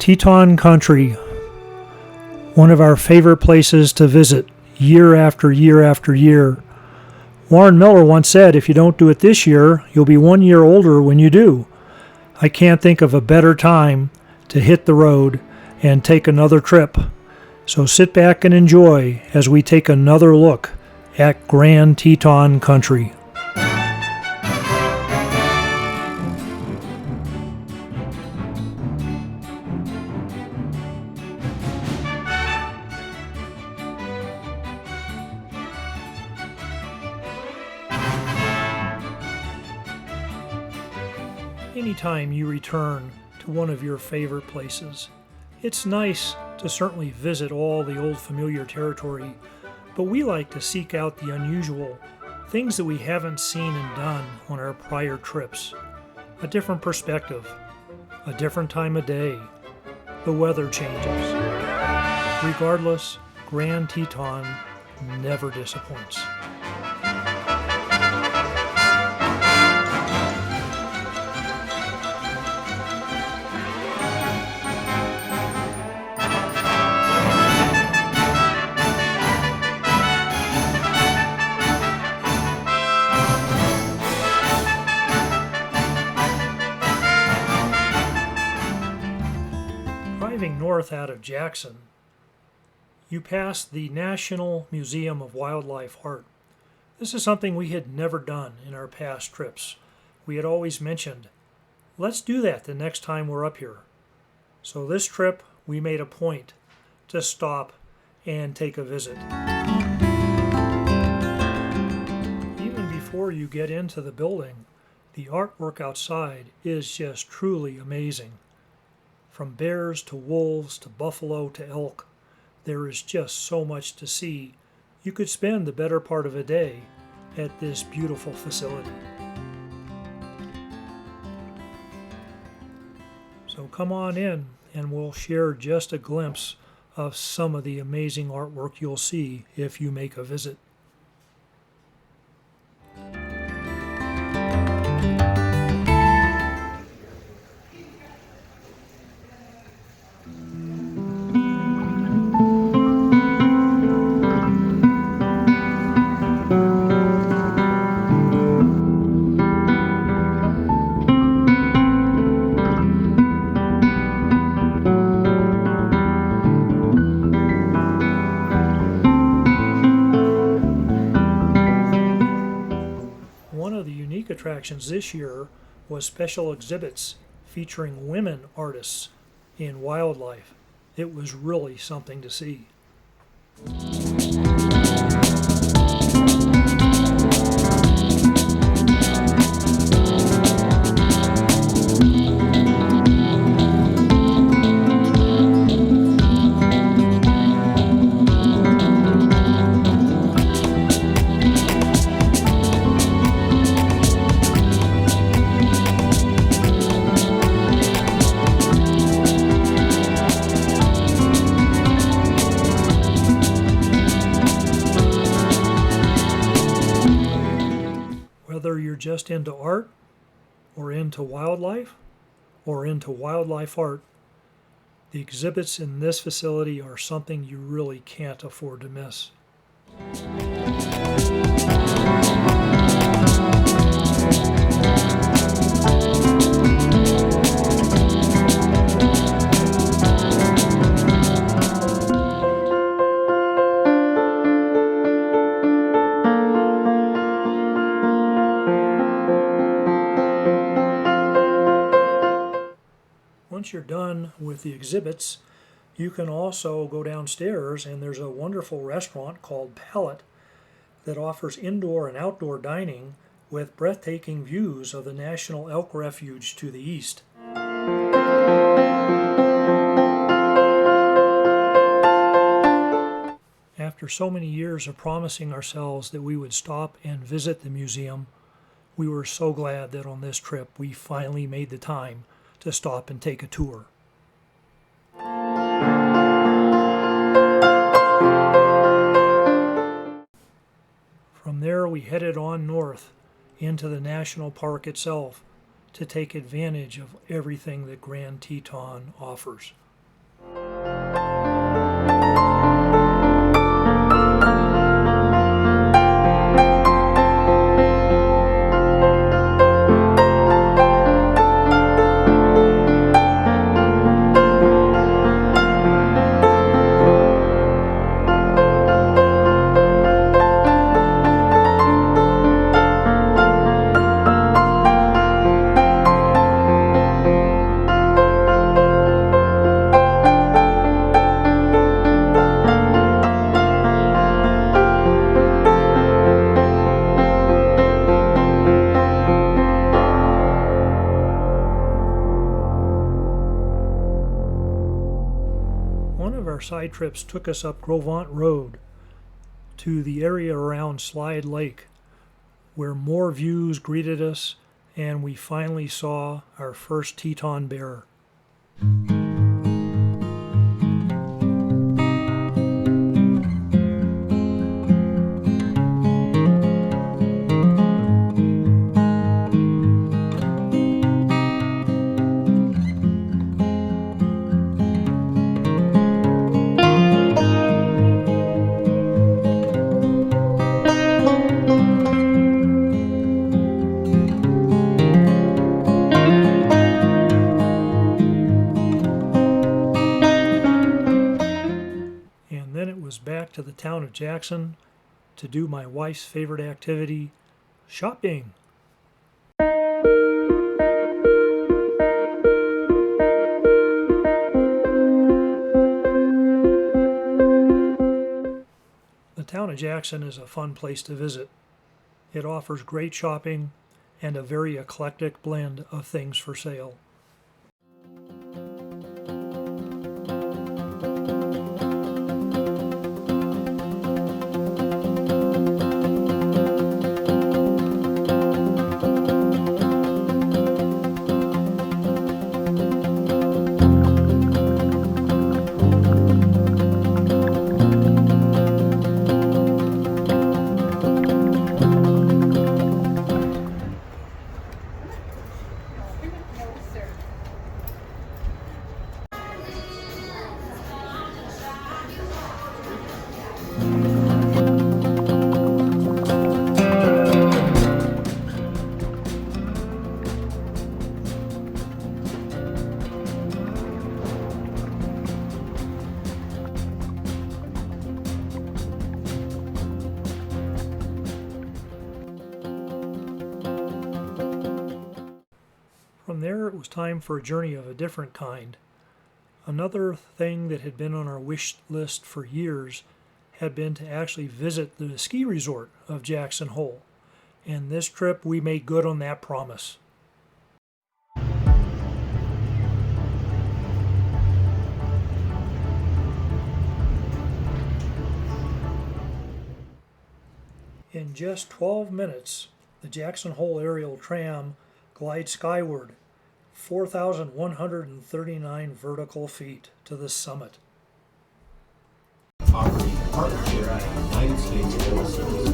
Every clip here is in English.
Teton Country, one of our favorite places to visit year after year after year. Warren Miller once said, if you don't do it this year, you'll be 1 year older when you do. I can't think of a better time to hit the road and take another trip. So sit back and enjoy as we take another look at Grand Teton Country. Anytime you return to one of your favorite places, it's nice to certainly visit all the old familiar territory, but we like to seek out the unusual, things that we haven't seen and done on our prior trips. A different perspective, a different time of day, the weather changes. Regardless, Grand Teton never disappoints. Driving north out of Jackson, you pass the National Museum of Wildlife Art. This is something we had never done in our past trips. We had always mentioned, let's do that the next time we're up here. So this trip, we made a point to stop and take a visit. Even before you get into the building, the artwork outside is just truly amazing. From bears to wolves to buffalo to elk, there is just so much to see. You could spend the better part of a day at this beautiful facility. So come on in and we'll share just a glimpse of some of the amazing artwork you'll see if you make a visit. One of the unique attractions this year was special exhibits featuring women artists in wildlife. It was really something to see. Whether you're just into art, or into wildlife, or into wildlife art, the exhibits in this facility are something you really can't afford to miss. Once you're done with the exhibits, you can also go downstairs and there's a wonderful restaurant called Palette that offers indoor and outdoor dining with breathtaking views of the National Elk Refuge to the east. After so many years of promising ourselves that we would stop and visit the museum, we were so glad that on this trip we finally made the time to stop and take a tour. From there we headed on north into the national park itself to take advantage of everything that Grand Teton offers. our side trips took us up Grovant Road to the area around Slide Lake, where more views greeted us and we finally saw our first Teton bear. And then it was back to the town of Jackson to do my wife's favorite activity, shopping. The town of Jackson is a fun place to visit. It offers great shopping and a very eclectic blend of things for sale. From there, it was time for a journey of a different kind. Another thing that had been on our wish list for years had been to actually visit the ski resort of Jackson Hole. And this trip, we made good on that promise. In just 12 minutes, the Jackson Hole aerial tram glides skyward 4,139 vertical feet to the summit. Operating in partnership with the United States Air Service.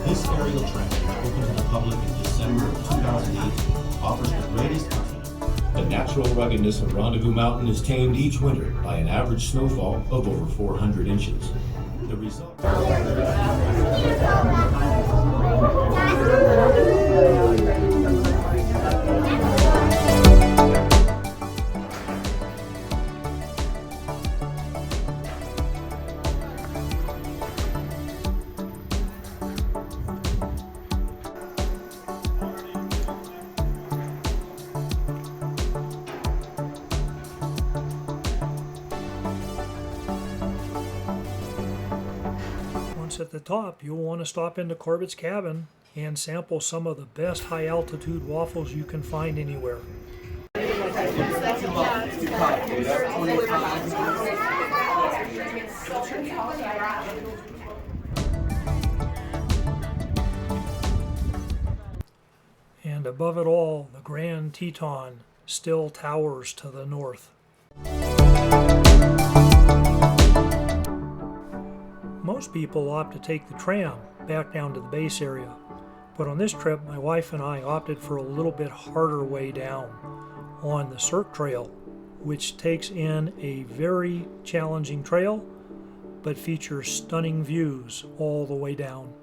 This aerial tram, opened to the public in December of 2008, offers the greatest confidence. The natural ruggedness of Rendezvous Mountain is tamed each winter by an average snowfall of over 400 inches. The result. Once at the top, you'll want to stop into Corbett's cabin and sample some of the best high-altitude waffles you can find anywhere. And above it all, the Grand Teton still towers to the north. Most people opt to take the tram back down to the base area, but on this trip my wife and I opted for a little bit harder way down on the Cirque Trail, which takes in a very challenging trail but features stunning views all the way down.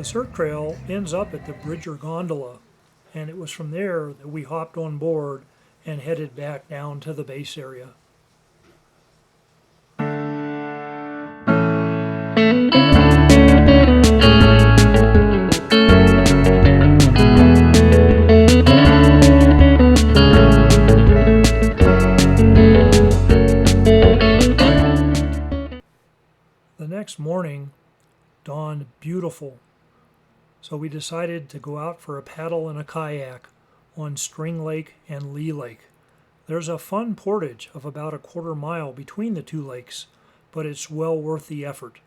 surf trail ends up at the Bridger Gondola, and it was from there that we hopped on board and headed back down to the base area. The next morning dawned beautiful, so we decided to go out for a paddle and a kayak on String Lake and Lee Lake. There's a fun portage of about a quarter mile between the two lakes, but it's well worth the effort.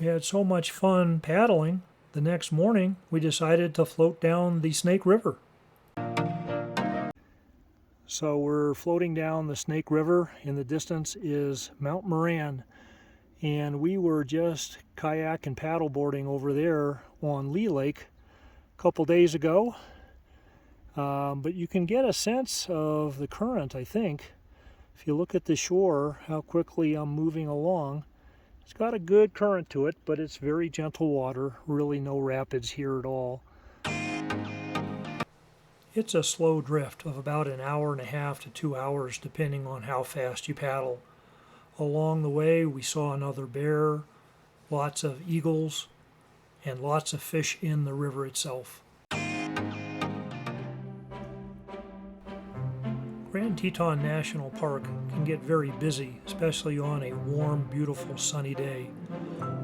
We had so much fun paddling, the next morning we decided to float down the Snake River. So we're floating down the Snake River. In the distance is Mount Moran, and we were just kayak and paddleboarding over there on Lee Lake a couple days ago. But you can get a sense of the current, I think. If you look at the shore, how quickly I'm moving along. It's got a good current to it, but it's very gentle water, really no rapids here at all. It's a slow drift of about an hour and a half to 2 hours, depending on how fast you paddle. Along the way, we saw another bear, lots of eagles, and lots of fish in the river itself. Grand Teton National Park can get very busy, especially on a warm, beautiful, sunny day.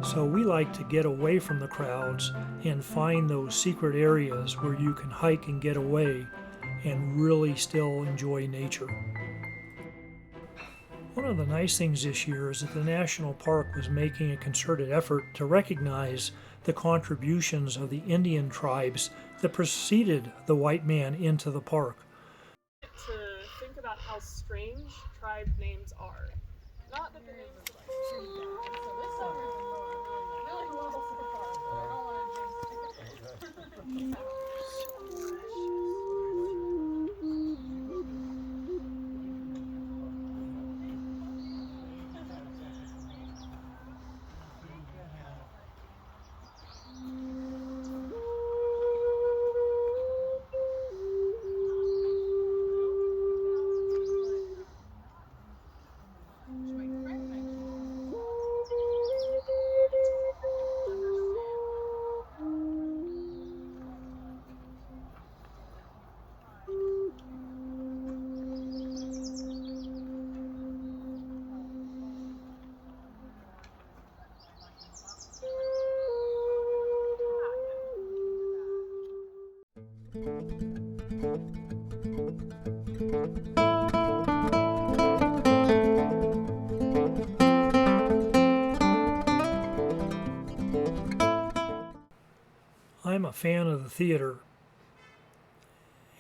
So we like to get away from the crowds and find those secret areas where you can hike and get away and really still enjoy nature. One of the nice things this year is that the National Park was making a concerted effort to recognize the contributions of the Indian tribes that preceded the white man into the park. To think about how strange tribe names are. Not that the names are like so this summer is going really well so far, but I don't want to jinx it. I'm a fan of the theater,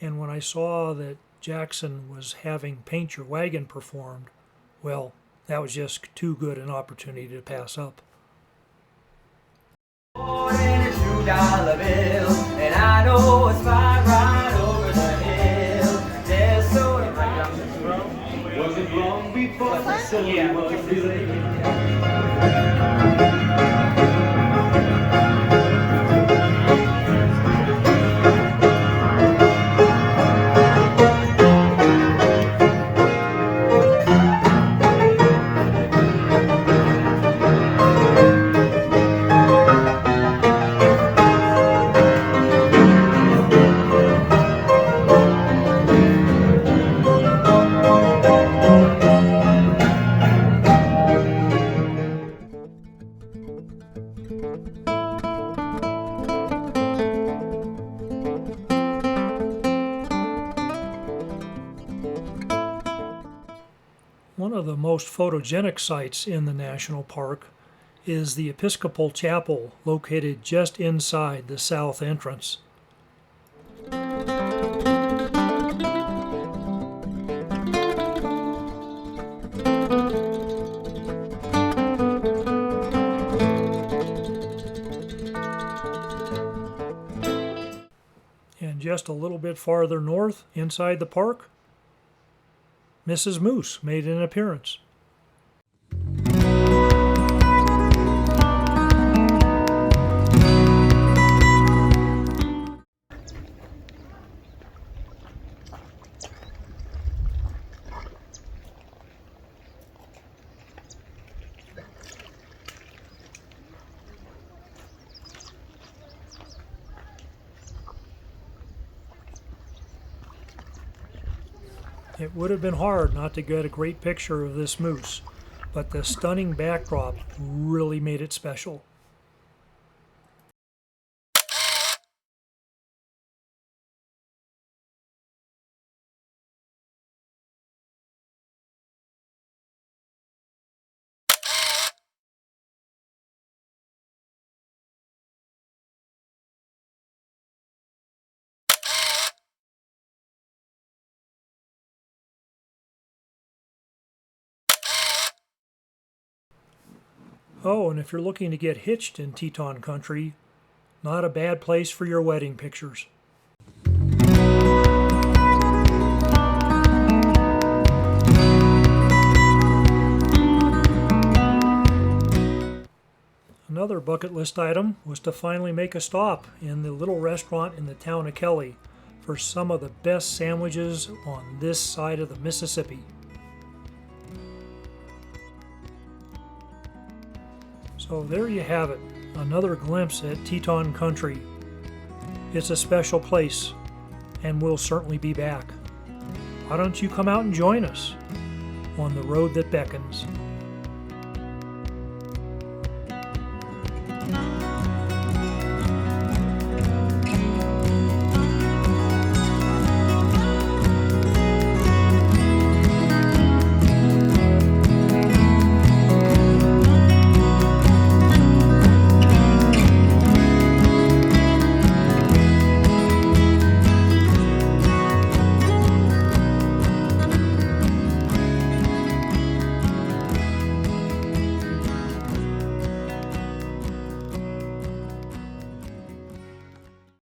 and when I saw that Jackson was having Paint Your Wagon performed, well, that was just too good an opportunity to pass up. $2 bill, and I know it's right over the hill. There's soda. Was it wrong before the sun was One of the most photogenic sites in the national park is the Episcopal Chapel, located just inside the south entrance. just a little bit farther north, inside the park, Mrs. Moose made an appearance. It would have been hard not to get a great picture of this moose, but the stunning backdrop really made it special. Oh, and if you're looking to get hitched in Teton Country, not a bad place for your wedding pictures. Another bucket list item was to finally make a stop in the little restaurant in the town of Kelly for some of the best sandwiches on this side of the Mississippi. So there you have it, another glimpse at Teton Country. It's a special place, and we'll certainly be back. Why don't you come out and join us on the road that beckons?